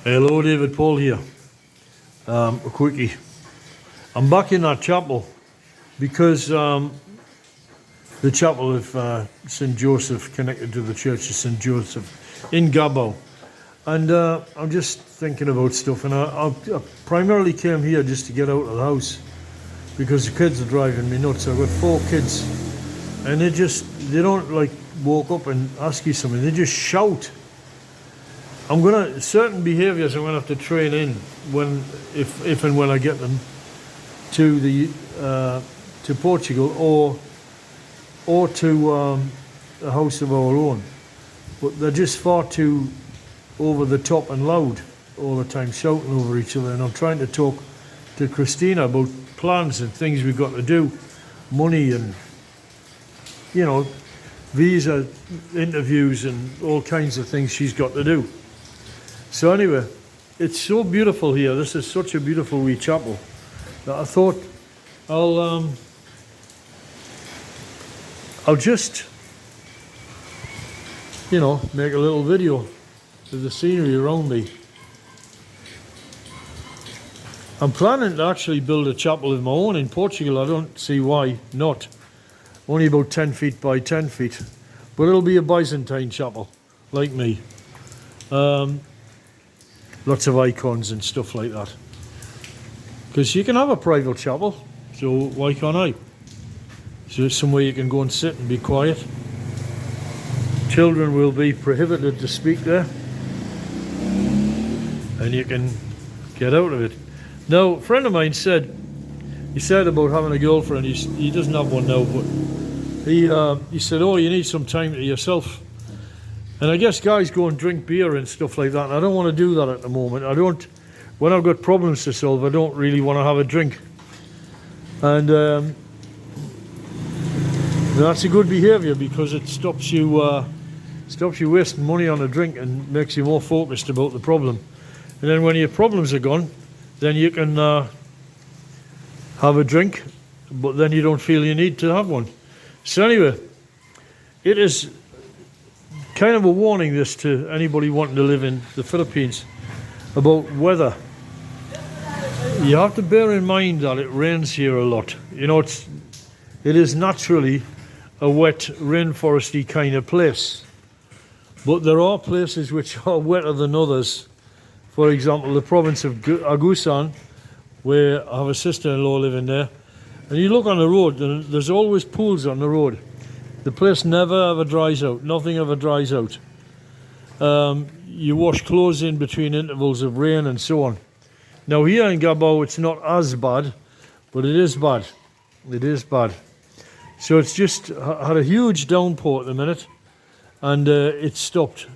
Hello, David Paul here. A quickie. I'm back in that chapel because the chapel of St. Joseph, connected to the Church of St. Joseph in Gabon. And I'm just thinking about stuff, and I primarily came here just to get out of the house because the kids are driving me nuts. I've got 4 kids, and they don't like walk up and ask you something, they just shout. Certain behaviours I'm gonna have to train in if and when I get them to Portugal or to a house of our own. But they're just far too over the top and loud all the time, shouting over each other. And I'm trying to talk to Christina about plans and things we've got to do, money and visa interviews and all kinds of things she's got to do. So anyway, it's so beautiful here. This is such a beautiful wee chapel that I thought I'll just make a little video of the scenery around me. I'm planning to actually build a chapel of my own in Portugal. I don't see why not. Only about 10 feet by 10 feet, but it'll be a Byzantine chapel like me. Lots of icons and stuff like that. Because you can have a private chapel, so why can't I? So it's somewhere you can go and sit and be quiet. Children will be prohibited to speak there, and you can get out of it. Now, a friend of mine said about having a girlfriend. He doesn't have one now, but he said, oh, you need some time to yourself. And I guess guys go and drink beer and stuff like that, and I don't want to do that at the moment. When I've got problems to solve, I don't really want to have a drink. And that's a good behaviour, because it stops you wasting money on a drink and makes you more focused about the problem. And then when your problems are gone, then you can have a drink, but then you don't feel you need to have one. So anyway, it is kind of a warning, this, to anybody wanting to live in the Philippines about weather. You have to bear in mind that it rains here a lot. It is naturally a wet, rainforesty kind of place. But there are places which are wetter than others. For example, the province of Agusan, where I have a sister-in-law living there, and you look on the road, and there's always pools on the road. The place never ever dries out. Nothing ever dries out. You wash clothes in between intervals of rain and so on. Now here in Gabon it's not as bad, but it is bad. It is bad. So it's just had a huge downpour at the minute, and it stopped.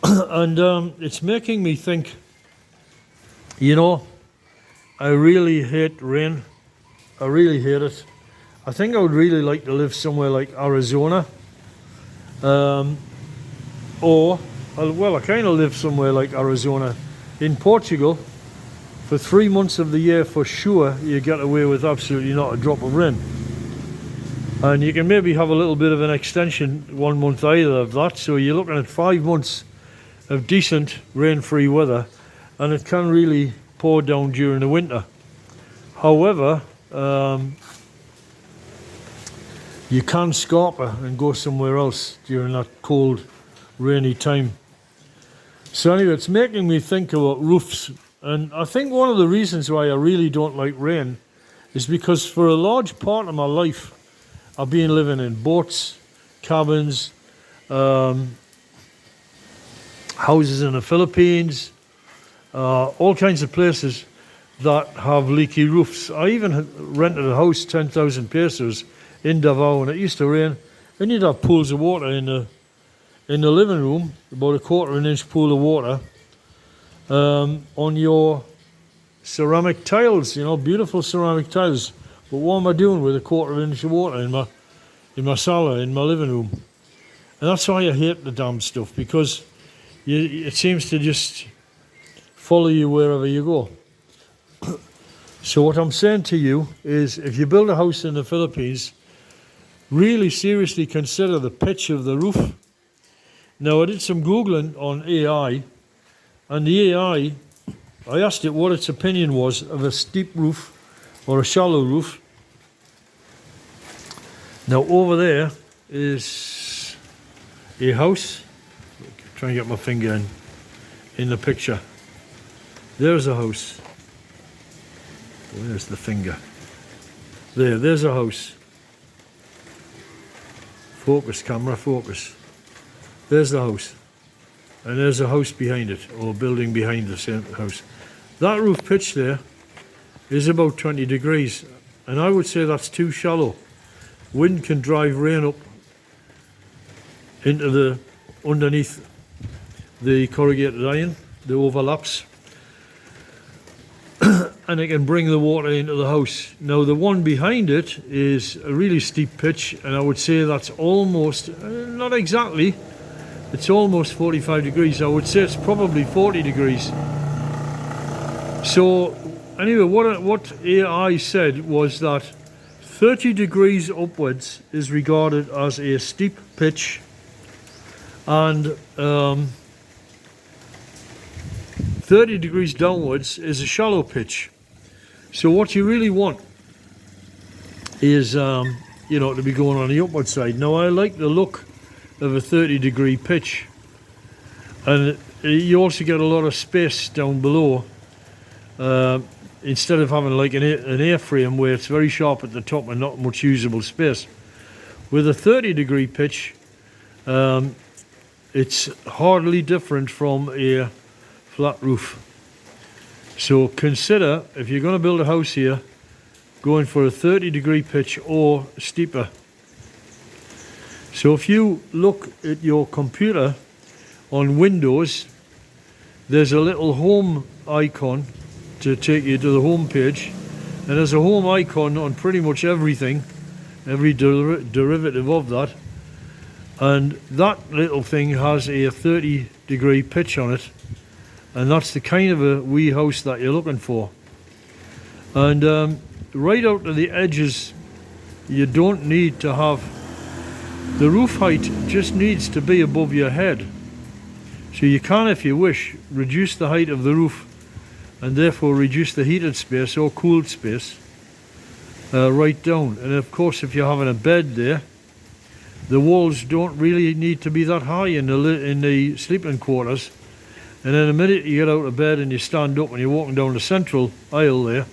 And it's making me think, I really hate rain. I really hate it. I think I would really like to live somewhere like Arizona, I kind of live somewhere like Arizona. In Portugal, for 3 months of the year for sure, you get away with absolutely not a drop of rain. And you can maybe have a little bit of an extension 1 month either of that, so you're looking at 5 months of decent rain-free weather, and it can really pour down during the winter. However, you can scarper and go somewhere else during that cold, rainy time. So anyway, it's making me think about roofs. And I think one of the reasons why I really don't like rain is because for a large part of my life, I've been living in boats, cabins, houses in the Philippines, all kinds of places that have leaky roofs. I even rented a house, 10,000 pesos, in Davao, and it used to rain, and you'd have pools of water in the living room, about a 1/4 inch pool of water on your ceramic tiles, beautiful ceramic tiles. But what am I doing with a 1/4 inch of water in my sala, in my living room? And that's why I hate the damn stuff, because it seems to just follow you wherever you go. So what I'm saying to you is, if you build a house in the Philippines, really seriously consider the pitch of the roof. Now, I did some Googling on AI, And the AI, I asked it what its opinion was of a steep roof or a shallow roof. Now over there is a house. Try and get my finger in the picture. There's a house. Where's the finger? There's a house. Focus, camera, focus. There's the house. And there's a house behind it, or building behind the same house. That roof pitch there is about 20 degrees, and I would say that's too shallow. Wind can drive rain up into the underneath the corrugated iron, the overlaps, and it can bring the water into the house. Now the one behind it is a really steep pitch, and I would say that's almost, not exactly, it's almost 45 degrees. I would say it's probably 40 degrees. So anyway, what AI said was that 30 degrees upwards is regarded as a steep pitch, and 30 degrees downwards is a shallow pitch. So what you really want is, you know, to be going on the upward side. Now I like the look of a 30 degree pitch, and you also get a lot of space down below, instead of having like an airframe where it's very sharp at the top and not much usable space. With a 30 degree pitch, it's hardly different from a flat roof. So consider, if you're going to build a house here, going for a 30 degree pitch or steeper. So if you look at your computer on Windows, there's a little home icon to take you to the home page, and there's a home icon on pretty much everything, every derivative of that, and that little thing has a 30 degree pitch on it, and that's the kind of a wee house that you're looking for. And right out to the edges, you don't need to have, the roof height just needs to be above your head. So you can, if you wish, reduce the height of the roof and therefore reduce the heated space or cooled space right down. And of course, if you're having a bed there, the walls don't really need to be that high in the sleeping quarters. And then the minute you get out of bed and you stand up and you're walking down the central aisle there,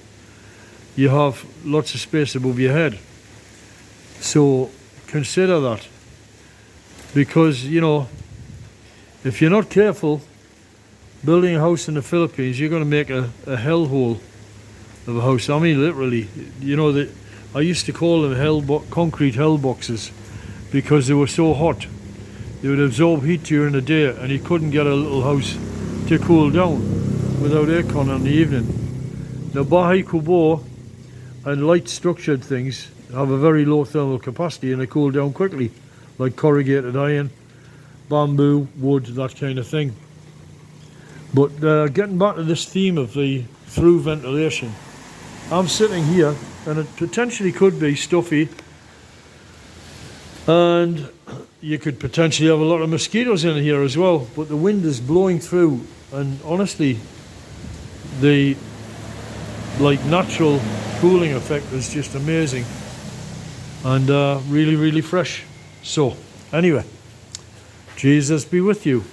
you have lots of space above your head. So consider that, because, you know, if you're not careful building a house in the Philippines, you're going to make a hellhole of a house. I mean, literally, you know, I used to call them concrete hell boxes, because they were so hot. They would absorb heat during the day, and you couldn't get a little house to cool down without aircon in the evening. Now, Bahay Kubo and light structured things have a very low thermal capacity, and they cool down quickly, like corrugated iron, bamboo, wood, that kind of thing. But getting back to this theme of the through ventilation, I'm sitting here and it potentially could be stuffy, and you could potentially have a lot of mosquitoes in here as well, but the wind is blowing through, and honestly the natural cooling effect is just amazing, and really, really fresh. So anyway, Jesus be with you.